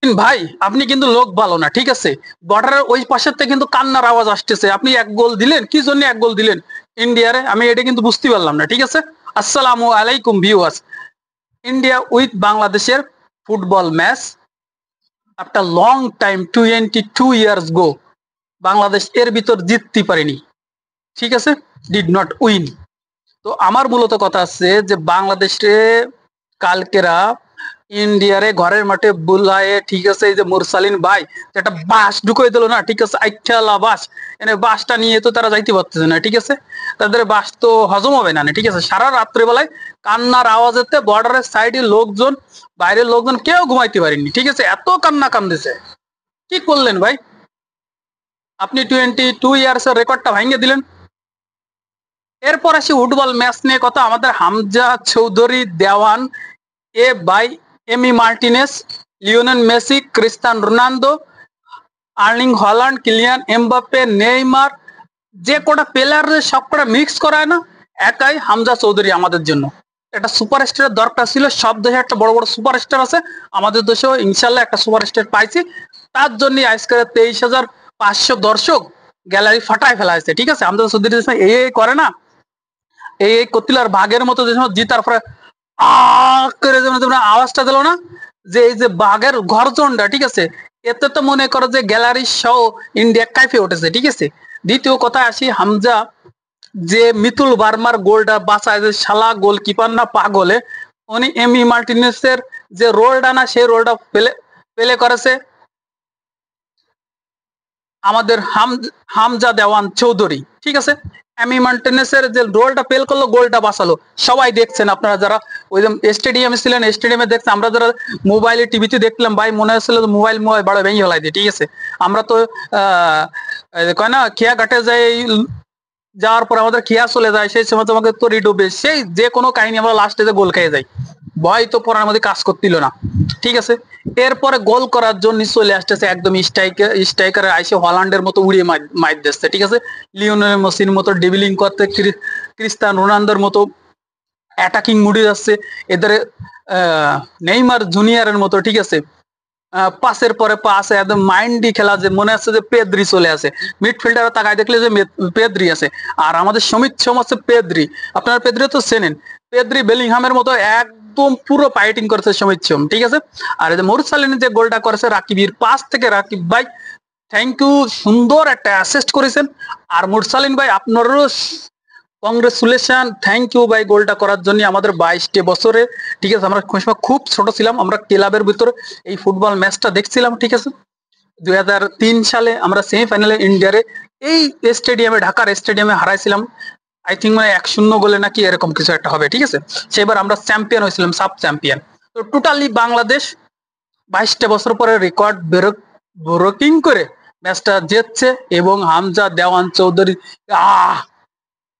ভাই আপনি কিন্তু লোক ভালো না, ঠিক আছে? বর্ডারের ওই পাশের থেকে কিন্তু কান্নার আওয়াজ আসতেছে, আপনি এক গোল দিলেন, কি জন্য এক গোল দিলেন ইন্ডিয়ারে? আমি এটা কিন্তু বুঝতে পারলাম না, ঠিক আছে? আসসালামু আলাইকুম ভিউয়ার্স। ইন্ডিয়া উইথ বাংলাদেশের football match after long time 22 years গো, বাংলাদেশ এর ভিতর জিততে পারেনি, ঠিক আছে? Did not win. তো আমার মূলত কথা আছে যে বাংলাদেশে কালকেরা ইন্ডিয়ারে ঘরের মাঠে বুলায়ে, ঠিক আছে, এই যে মুরসালিন ভাই একটা বাস ঢুকাই দিল না, ঠিক আছে, আইঠালা বাস, এনে বাসটা নিয়ে তো তারা যাইতে পারতেছে না, ঠিক আছে? তাদের বাস তো হজম হবে না, ঠিক আছে? সারা রাত্রে বেলায় কান্নার আওয়াজেতে বর্ডারের সাইডে লোকজন, বাইরের লোকজন কেউ ঘুমাইতে পারেনি, ঠিক আছে? এত কান্না কান্দিছে। কি করলেন ভাই আপনি? 22 ইয়ার্স এর রেকর্ডটা ভাঙিয়ে দিলেন। এরপর আসি ফুটবল ম্যাচ নিয়ে কথা। আমাদের হামজা চৌধুরী, দেওয়ান, এ বাই, Emi Martinez, Lionel Messi, Cristiano Ronaldo, Erling Haaland, Kylian Mbappe, Neymar, যে কটা প্লেয়ার সব কটা মিক্স করায় না, একাই হামজা চৌধুরী আমাদের জন্য একটা সুপারস্টারের দরকার ছিল। সব দেশে একটা বড় বড় সুপারস্টার আছে, আমাদের দেশেও ইনশাল্লাহ একটা সুপারস্টার পাইছি। তার জন্য আজকে 23,500 দর্শক গ্যালারি ফাটায় ফেলা হয়েছে, ঠিক আছে? হামজা চৌধুরী এই করে না, এই কতিলার বাঘের মতো যে সময় জিতার পরে আ করে যেমন আওয়াজটা দিল না, যে এই যে বাঘের গর্জনটা, ঠিক আছে? এতে তো মনে করো যে গ্যালারি সহ ইন্ডিয়া কাইফে উঠেছে, ঠিক আছে? দ্বিতীয় কথা আসি, হামজা যে মিতুল বার্মার গোলটা বাঁচায়, যে শালা গোলকিপার না পাগলে, উনি এমি মার্টিনেসের যে রোলটা না, সেই রোলটা পেলে পেলে করেছে আমাদের হামজা দেওয়ান চৌধুরী, ঠিক আছে? এমি মার্টিনেসের যে রোলটা পেল করলো, গোলটা বাঁচালো, সবাই দেখছেন। আপনারা যারা ওই স্টেডিয়ামে ছিলেন, স্টেডিয়ামে দেখছেন, আমরা যারা মোবাইলে টিভিতে দেখলাম, ভাই মনে হচ্ছিল মোবাইল মোবাইল বড় ভেঙে ফেলাই দিয়ে, ঠিক আছে? আমরা তো কয় না, খেয়া ঘাটে যাই, যাওয়ার পর আমাদের খেয়া চলে যায়, সেই সময় তোমাকে তরি ডুবে, সেই যে কোনো কাহিনী আমরা লাস্টে যে গোল খেয়ে যাই, ভয় তো পড়ার মধ্যে কাজ করছিল না, ঠিক আছে? এরপরে গোল করার জন্য চলে আসতেছে একদম স্ট্রাইকার আইসে হল্যান্ডের মতো উড়িয়ে মাইর দিচ্ছে, ঠিক আছে? লিওনেল মেসির মতো ডেবিলিং করতে, ক্রিস্টিয়ানো রোনালদোর মতো অ্যাটাকিং মুডে যাচ্ছে, এদের নেইমার জুনিয়রের মতো, ঠিক আছে? পাসের পরে পাস, একদম মাইন্ডি খেলা, যে মনে হচ্ছে যে পেদ্রি চলে আসে, মিডফিল্ডার তাকায় দেখলে যে পেদ্রি আছে। আর আমাদের সমিত সোম আছে পেদ্রি, আপনারা পেদ্রি তো চেনেন, পেদ্রি বেলিংহামের মতো একদম পুরো ফাইটিং করেছে সমিত সোম, ঠিক আছে? আর এই যে মুরসালিন যে গোলটা করেছে রাকিবের পাস থেকে, রাকিব ভাই থ্যাংক ইউ, সুন্দর একটা অ্যাসিস্ট করেছেন। আর মুরসালিন ভাই আপনারও কংগ্রেচুলেশন, থ্যাংক ইউ ভাই গোলটা করার জন্য। আমাদের 22 বছরে, ঠিক আছে, আমরা খুব ছোট ছিলাম, আমরা ক্লাবের ভিতরে এই ফুটবল ম্যাচটা দেখছিলাম, ঠিক আছে? 2003 সালে আমরা সেমিফাইনালে ইন্ডিয়ারে এই স্টেডিয়ামে, ঢাকার স্টেডিয়ামে হারাইছিলাম, আই থিঙ্ক মানে 1-0 গোলে নাকি এরকম কিছু একটা হবে, ঠিক আছে? সেবার আমরা চ্যাম্পিয়ন হয়েছিলাম, সাব চ্যাম্পিয়ন। তো টোটালি বাংলাদেশ 22 বছর পরে রেকর্ড ব্রেকিং করে ম্যাচটা জিতছে। এবং হামজা দেওয়ান চৌধুরী আহ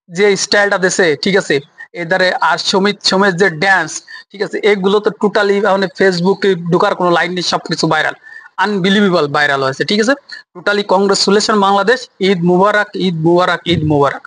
যে স্টাইলটা দিছে, ঠিক আছে, এদারে আর সমিত যে ড্যান্স, ঠিক আছে, এগুলো তো টোটালি মানে ফেসবুকে ঢোকার কোনো লাইন নেই, সবকিছু ভাইরাল, আনবিলিভেবল ভাইরাল হয়েছে, ঠিক আছে? টোটালি কংগ্রেচুলেশন বাংলাদেশ, ঈদ মুবারক, ঈদ মুবারক, ঈদ মুবারক।